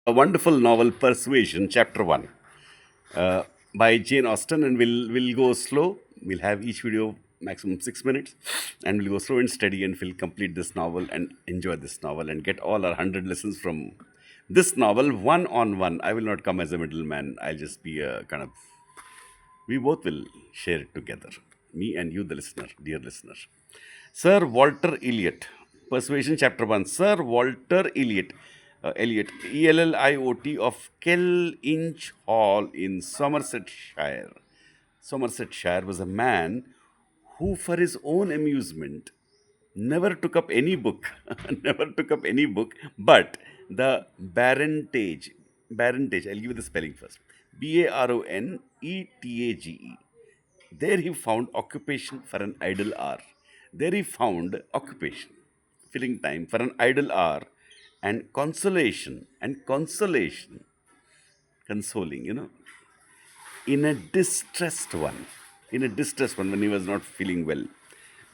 a wonderful novel, Persuasion, Chapter 1, uh, by Jane Austen. And we'll go slow. We'll have each video maximum 6 minutes, and we'll go slow and steady, and we'll complete this novel and enjoy this novel and get all our 100 lessons from this novel one on one. I will not come as a middleman. I'll just be a kind of, we both will share it together. Me and you, the listener, dear listener. Sir Walter Elliot, Persuasion Chapter 1. Sir Walter Elliot, Elliot of Kellynch Hall in Somersetshire. Somersetshire was a man who, for his own amusement, never took up any book, never took up any book, but the Barontage, I'll give you the spelling first. Baronetage. There he found occupation for an idle hour. There he found occupation, filling time for an idle hour, and consoling, in a distressed one when he was not feeling well.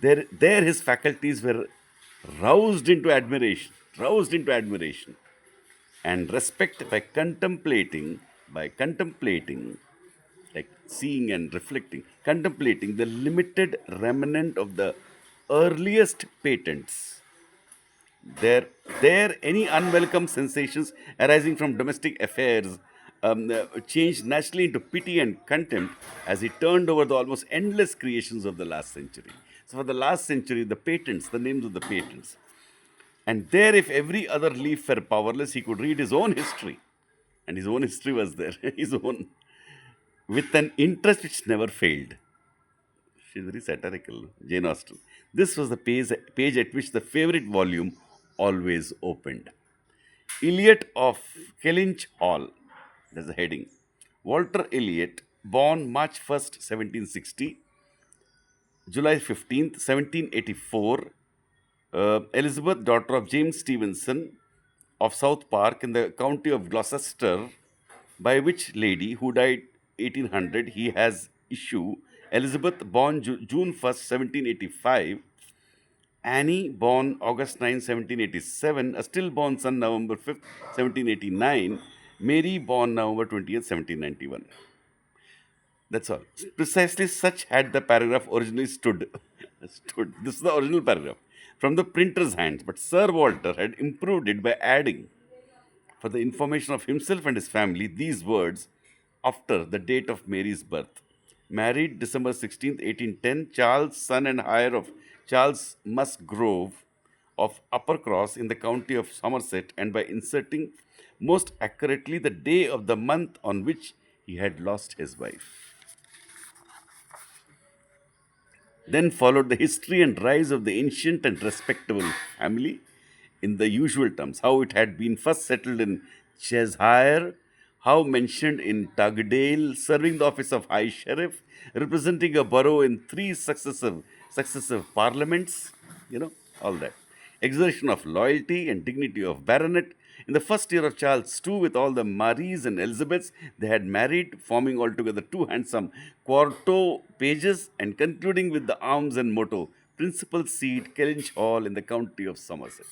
There his faculties were roused into admiration and respect by contemplating, like seeing and reflecting, contemplating the limited remnant of the earliest patents. There, any unwelcome sensations arising from domestic affairs changed naturally into pity and contempt as he turned over the almost endless creations of the last century. So, for the last century, the patents, the names of the patents, and there, if every other leaf were powerless, he could read his own history. And his own history was there, his own, with an interest which never failed. She's very satirical, Jane Austen. This was the page at which the favorite volume always opened. Eliot of Kellynch Hall, there's a heading. Walter Eliot, born March 1st, 1760, July 15th, 1784, Elizabeth, daughter of James Stevenson of South Park in the county of Gloucester, by which lady, who died 1800, he has issue. Elizabeth, born June 1st, 1785. Annie, born August 9th, 1787. A stillborn son, November 5th, 1789. Mary, born November 20th, 1791. That's all. Precisely such had the paragraph originally stood. stood. This is the original paragraph from the printer's hands, but Sir Walter had improved it by adding, for the information of himself and his family, these words after the date of Mary's birth. Married December 16th, 1810, Charles, son and heir of Charles Musgrove of Uppercross in the county of Somerset, and by inserting most accurately the day of the month on which he had lost his wife. Then followed the history and rise of the ancient and respectable family in the usual terms. How it had been first settled in Cheshire, how mentioned in Tugdale, serving the office of High Sheriff, representing a borough in three successive parliaments, all that. Exertion of loyalty and dignity of baronet. In the first year of Charles II, with all the Maries and Elizabeths they had married, forming altogether two handsome quarto pages, and concluding with the arms and motto, principal seat, Kellynch Hall in the county of Somerset.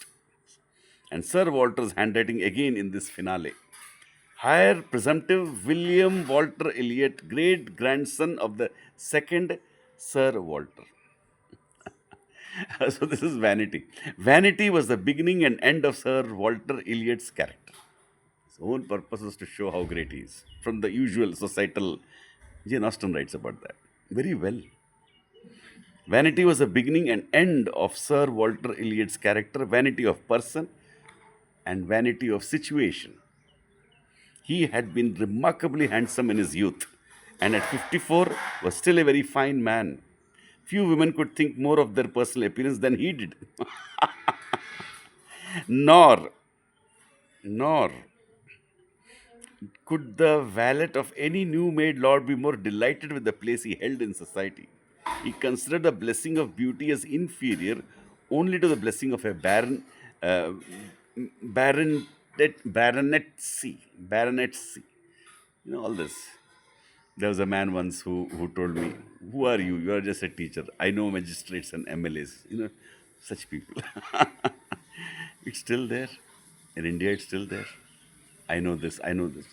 And Sir Walter's handwriting again in this finale. Higher presumptive William Walter Elliot, great grandson of the second Sir Walter. So this is vanity. Vanity was the beginning and end of Sir Walter Elliot's character. His own purpose was to show how great he is. From the usual societal, Jane Austen writes about that. Very well. Vanity was the beginning and end of Sir Walter Elliot's character, vanity of person and vanity of situation. He had been remarkably handsome in his youth, and at 54 was still a very fine man. Few women could think more of their personal appearance than he did. nor, nor could the valet of any new made lord be more delighted with the place he held in society. He considered the blessing of beauty as inferior only to the blessing of a uh, baronetcy. All this. There was a man once who told me, "Who are you? You are just a teacher. I know magistrates and MLAs. Such people." It's still there. In India, it's still there. I know this. I know this.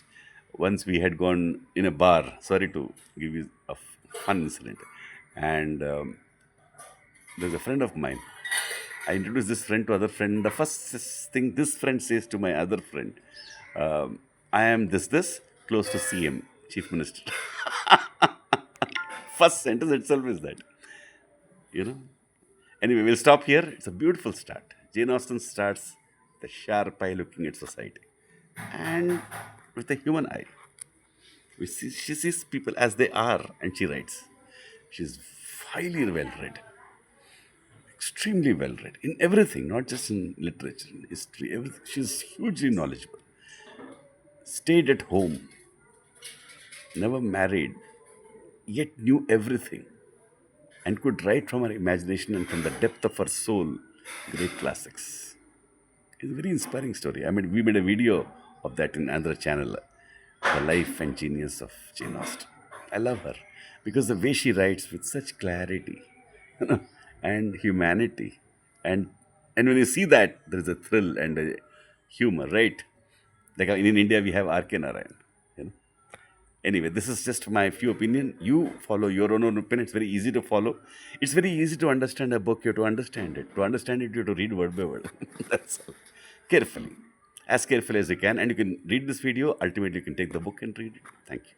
Once we had gone in a bar. Sorry to give you a fun incident. And there's a friend of mine. I introduced this friend to other friend. The first thing this friend says to my other friend, I am this close to CM, Chief Minister. First sentence itself is that, you know. Anyway, we'll stop here. It's a beautiful start. Jane Austen starts the sharp eye looking at society and with a human eye. She sees people as they are, and she writes. She's highly well read, extremely well read in everything, not just in literature, in history, everything. She's hugely knowledgeable. Stayed at home, never married, yet knew everything and could write from her imagination and from the depth of her soul great classics. It's a very inspiring story. I mean, we made a video of that in another channel, The Life and Genius of Jane Austen. I love her because the way she writes with such clarity, you know, and humanity, and when you see that, there is a thrill and a humor, right? Like in India, we have R.K. Narayan. You know? Anyway, this is just my few opinion. You follow your own opinion. It's very easy to follow. It's very easy to understand a book. You have to understand it. To understand it, you have to read word by word. That's all. Carefully, as carefully as you can. And you can read this video. Ultimately, you can take the book and read it. Thank you.